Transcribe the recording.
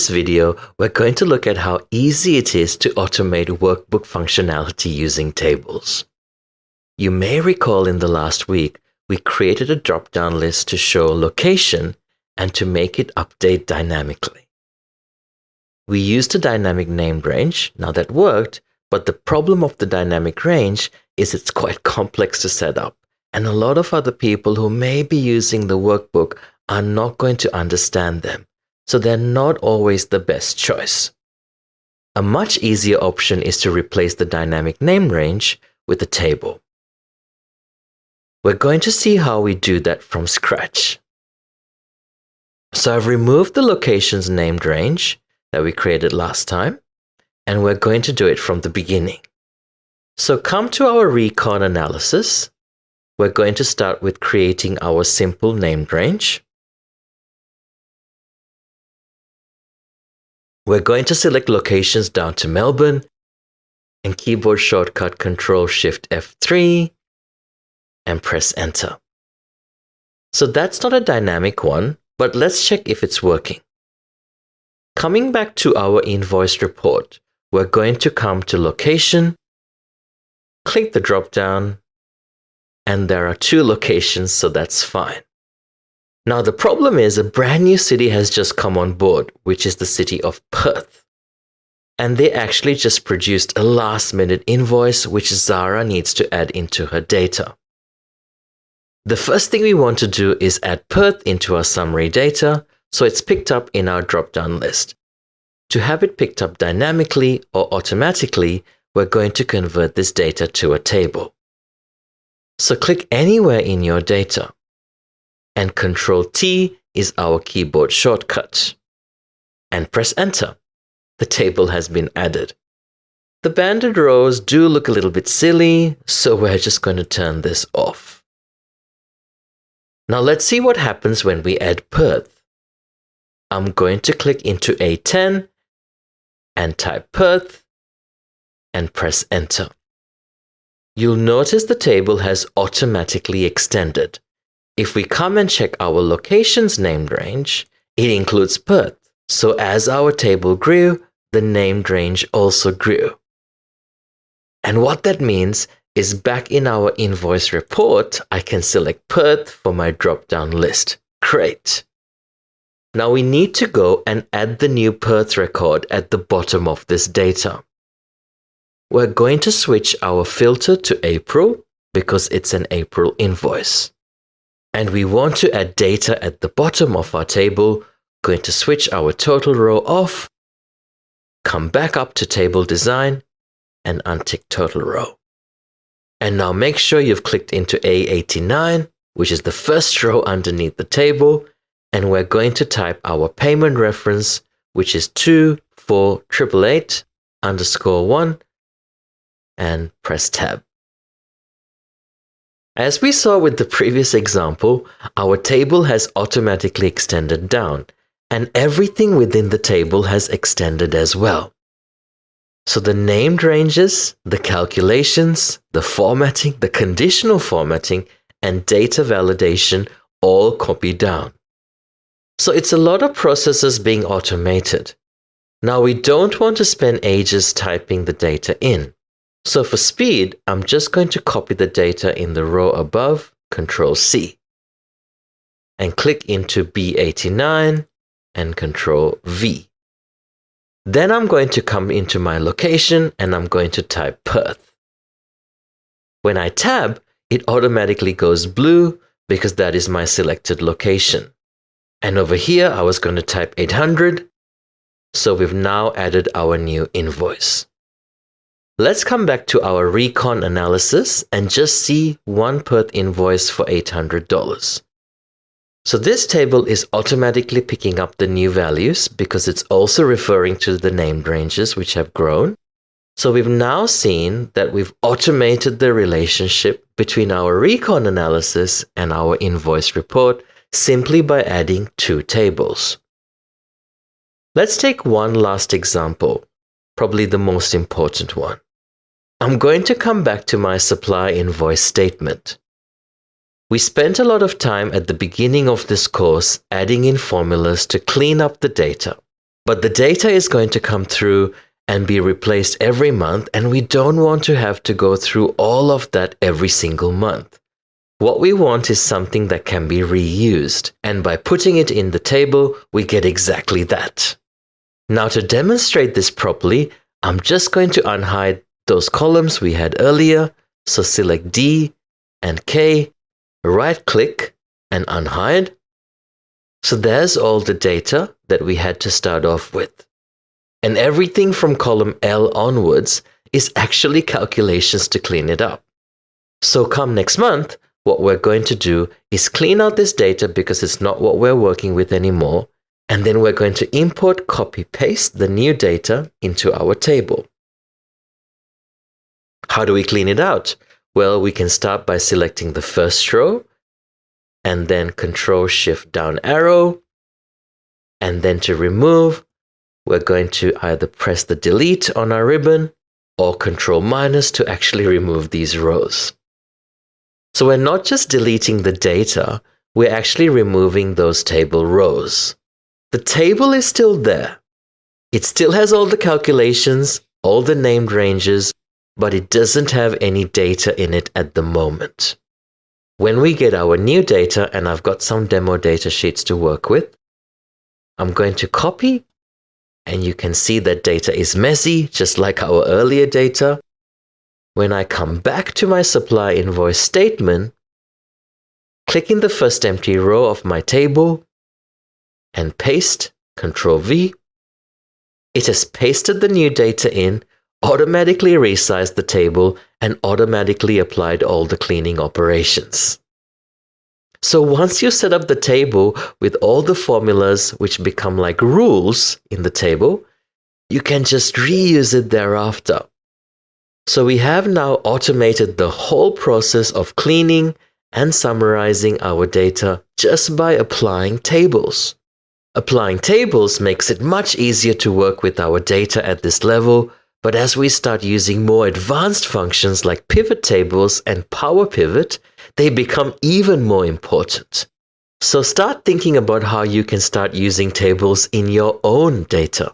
this video, we're going to look at how easy it is to automate workbook functionality using tables. You may recall in the last week, we created a drop-down list to show location and to make it update dynamically. We used a dynamic named range. Now that worked, but the problem of the dynamic range is it's quite complex to set up, and a lot of other people who may be using the workbook are not going to understand them, so they're not always the best choice. A much easier option is to replace the dynamic name range with a table. We're going to see how we do that from scratch. So I've removed the locations named range that we created last time, and we're going to do it from the beginning. So come to our recon analysis. We're going to start with creating our simple named range. We're going to select locations down to Melbourne and keyboard shortcut Ctrl+Shift+F3 and press enter. So that's not a dynamic one, but let's check if it's working. Coming back to our invoice report, we're going to come to location, click the drop down, and there are 2 locations, so that's fine. Now the problem is a brand new city has just come on board, which is the city of Perth. And they actually just produced a last-minute invoice which Zara needs to add into her data. The first thing we want to do is add Perth into our summary data, so it's picked up in our drop-down list. To have it picked up dynamically or automatically, we're going to convert this data to a table. So click anywhere in your data, and Ctrl+T is our keyboard shortcut, and press enter. The table has been added. The banded rows do look a little bit silly, so we're just going to turn this off. Now let's see what happens when we add Perth. I'm going to click into A10 and type Perth and press enter. You'll notice the table has automatically extended. If we come and check our locations named range, it includes Perth. So as our table grew, the named range also grew. And what that means is back in our invoice report, I can select Perth for my drop-down list. Great. Now we need to go and add the new Perth record at the bottom of this data. We're going to switch our filter to April because it's an April invoice. And we want to add data at the bottom of our table. Going to switch our total row off, come back up to table design and untick total row. And now make sure you've clicked into A89, which is the first row underneath the table, and we're going to type our payment reference, which is 24888_1, and press tab. As we saw with the previous example, our table has automatically extended down, and everything within the table has extended as well. So the named ranges, the calculations, the formatting, the conditional formatting, and data validation all copy down. So it's a lot of processes being automated. Now we don't want to spend ages typing the data in. So for speed, I'm just going to copy the data in the row above, Ctrl+C, and click into B89 and Ctrl+V. Then I'm going to come into my location and I'm going to type Perth. When I tab, it automatically goes blue because that is my selected location. And over here, I was going to type 800. So we've now added our new invoice. Let's come back to our recon analysis and just see one Perth invoice for $800. So this table is automatically picking up the new values because it's also referring to the named ranges which have grown. So we've now seen that we've automated the relationship between our recon analysis and our invoice report simply by adding 2 tables. Let's take one last example, probably the most important one. I'm going to come back to my supply invoice statement. We spent a lot of time at the beginning of this course adding in formulas to clean up the data. But the data is going to come through and be replaced every month, and we don't want to have to go through all of that every single month. What we want is something that can be reused, and by putting it in the table, we get exactly that. Now, to demonstrate this properly, I'm just going to unhide those columns we had earlier. So select D and K, right-click and unhide. So there's all the data that we had to start off with. And everything from column L onwards is actually calculations to clean it up. So come next month, what we're going to do is clean out this data because it's not what we're working with anymore. And then we're going to import, copy, paste the new data into our table. How do we clean it out? Well, we can start by selecting the first row and then Control-Shift down arrow. And then to remove, we're going to either press the delete on our ribbon or Control- to actually remove these rows. So we're not just deleting the data, we're actually removing those table rows. The table is still there. It still has all the calculations, all the named ranges, but it doesn't have any data in it at the moment. When we get our new data, and I've got some demo data sheets to work with, I'm going to copy, and you can see that data is messy, just like our earlier data. When I come back to my supply invoice statement, click in the first empty row of my table and paste, Control-V. It has pasted the new data in, automatically resized the table, and automatically applied all the cleaning operations. So once you set up the table with all the formulas which become like rules in the table, you can just reuse it thereafter. So we have now automated the whole process of cleaning and summarizing our data just by applying tables. Applying tables makes it much easier to work with our data at this level, but as we start using more advanced functions like pivot tables and Power Pivot, they become even more important. So start thinking about how you can start using tables in your own data.